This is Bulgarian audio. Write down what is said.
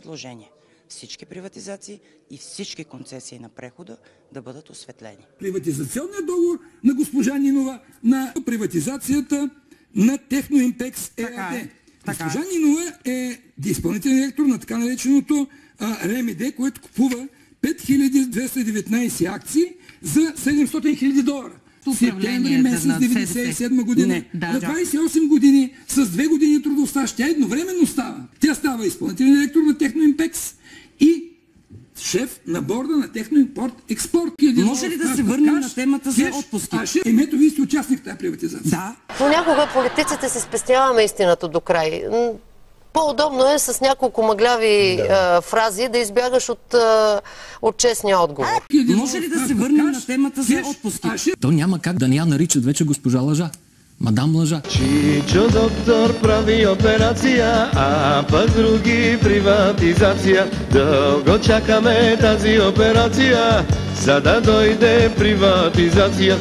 предложение всички приватизации и всички концесии на прехода да бъдат осветлени. Приватизационният договор на госпожа Нинова на приватизацията на Техноимпекс ЕАД. Госпожа Нинова е изпълнителен директор на така нареченото РМД, което купува 5219 акции за $700,000. Септември месец 1997 година. На 28 години с 2 години трудов стаж. Тя едновременно става. Тя става изпълнителен директор на Техноимпекс и шеф на борда на Техноимпорт Експорт. Може ли да се върнем на темата за отпуски? Ето, вие сте участник в тази приватизация. Да. Понякога политиците се спестяваме истината до край. По-удобно е с няколко мъгляви фрази да избягаш от честния отговор. Може ли да се върнем на темата за отпуски? То няма как да не я наричат вече госпожа Лъжа. Мадам Лъжа. Чичо доктор прави операция, а пък други приватизация. Дълго чакаме тази операция, за да дойде приватизация.